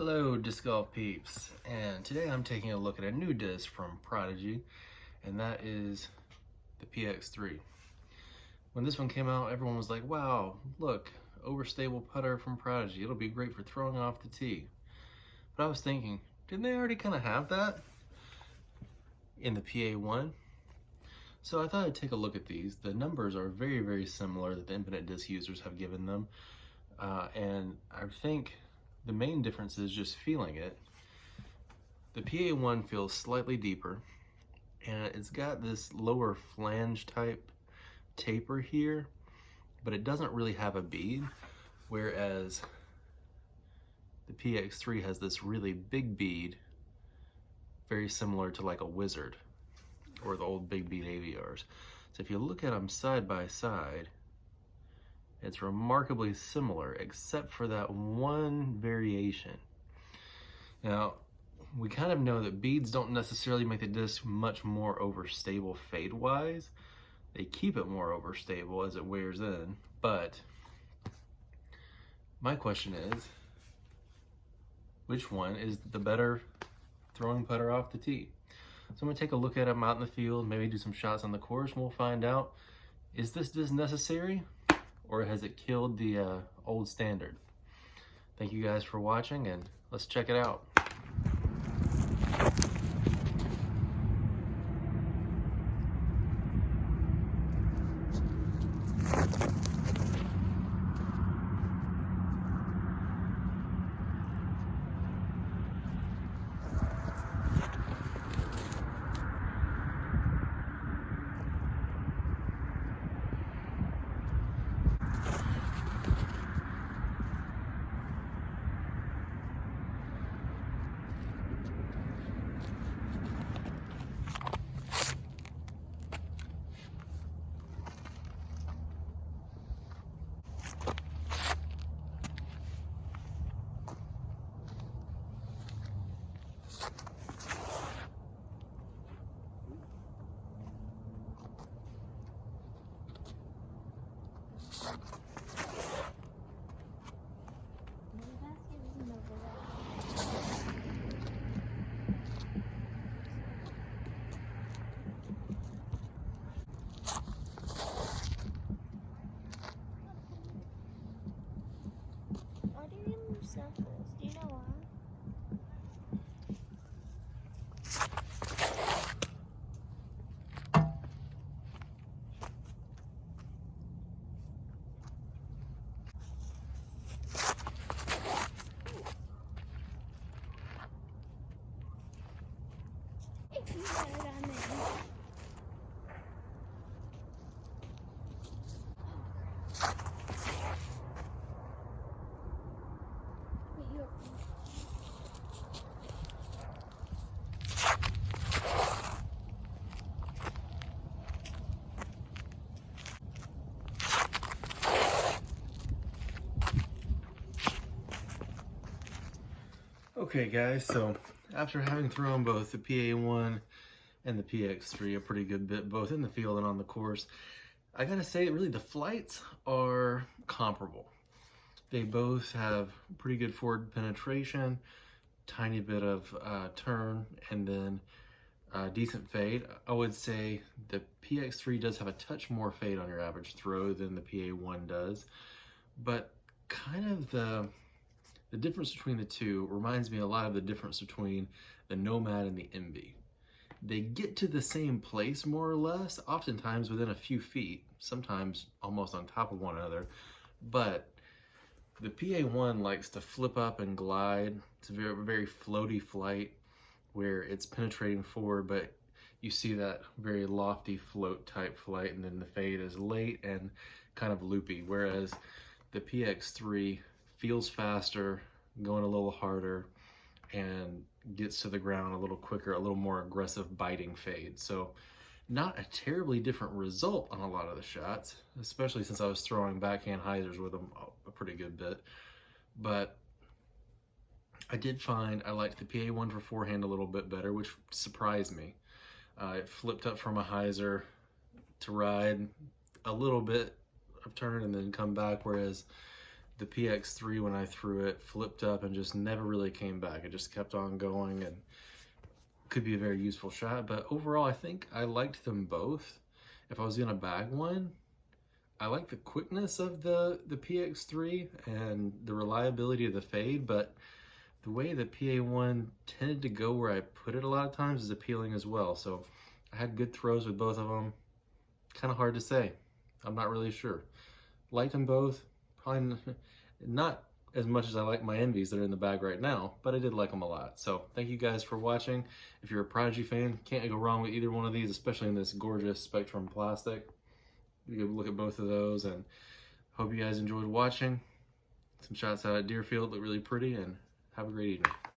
Hello disc golf peeps, and today I'm taking a look at a new disc from Prodigy, and that is the PX-3. When this one came out, everyone was like, wow, look, overstable putter from Prodigy, it'll be great for throwing off the tee. But I was thinking, didn't they already kind of have that in the PA-1? So I thought I'd take a look at these. The numbers are very, very similar that the infinite disc users have given them, and I think the main difference is just feeling it. The PA-1 feels slightly deeper, and it's got this lower flange type taper here, but it doesn't really have a bead, whereas the PX-3 has this really big bead, very similar to like a Wizard or the old big bead AVRs. So if you look at them side by side, it's remarkably similar, except for that one variation. Now, we kind of know that beads don't necessarily make the disc much more overstable fade-wise. They keep it more overstable as it wears in, but my question is, which one is the better throwing putter off the tee? So I'm gonna take a look at them out in the field, maybe do some shots on the course, and we'll find out, is this disc necessary? Or has it killed the old standard? Thank you guys for watching, and let's check it out. Do you know why? If you had it on there. Okay guys, so after having thrown both the PA-1 and the PX-3 a pretty good bit, both in the field and on the course, I gotta say really the flights are comparable. They both have pretty good forward penetration, tiny bit of turn, and then decent fade. I would say the PX-3 does have a touch more fade on your average throw than the PA-1 does, but kind of the difference between the two reminds me a lot of the difference between the Nomad and the MB. They get to the same place more or less, oftentimes within a few feet, sometimes almost on top of one another, but the PA-1 likes to flip up and glide. It's a very, very floaty flight where it's penetrating forward, but you see that very lofty float type flight, and then the fade is late and kind of loopy, whereas the PX-3 feels faster, going a little harder, and gets to the ground a little quicker, a little more aggressive biting fade. So not a terribly different result on a lot of the shots, especially since I was throwing backhand hyzers with them a pretty good bit. But I did find I liked the PA-1 for forehand a little bit better, which surprised me. It flipped up from a hyzer to ride a little bit of turn and then come back, whereas the PX-3, when I threw it, flipped up and just never really came back. It just kept on going, and could be a very useful shot. But overall, I think I liked them both. If I was gonna bag one, I like the quickness of the PX-3 and the reliability of the fade, but the way the PA-1 tended to go where I put it a lot of times is appealing as well. So I had good throws with both of them. Kind of hard to say. I'm not really sure. Like them both. Probably not as much as I like my Envies that are in the bag right now, but I did like them a lot. So thank you guys for watching. If you're a Prodigy fan, can't go wrong with either one of these, especially in this gorgeous Spectrum plastic. You can look at both of those, and hope you guys enjoyed watching. Some shots out at Deerfield look really pretty, and have a great evening.